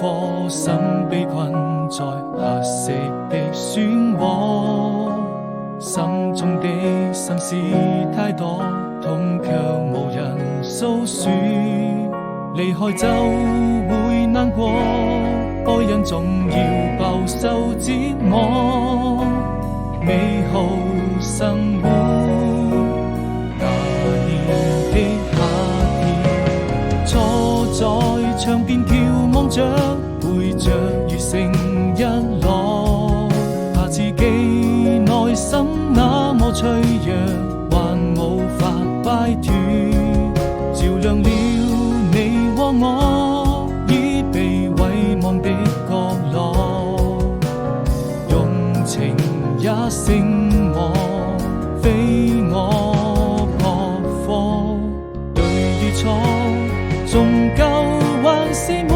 顆心被困在黑色的漩渦，心中的心事太多，痛卻無人訴說。離開就會難過，愛人總要飽受折磨。美好生活，那年的夏天，坐在窗邊眺望着，背着雨成日落，怕自己內心那麼脆弱，還無法擺脫，照亮了你和我已被遺忘的角落，用情也勝我，非我撲火，對與錯，終究還是沒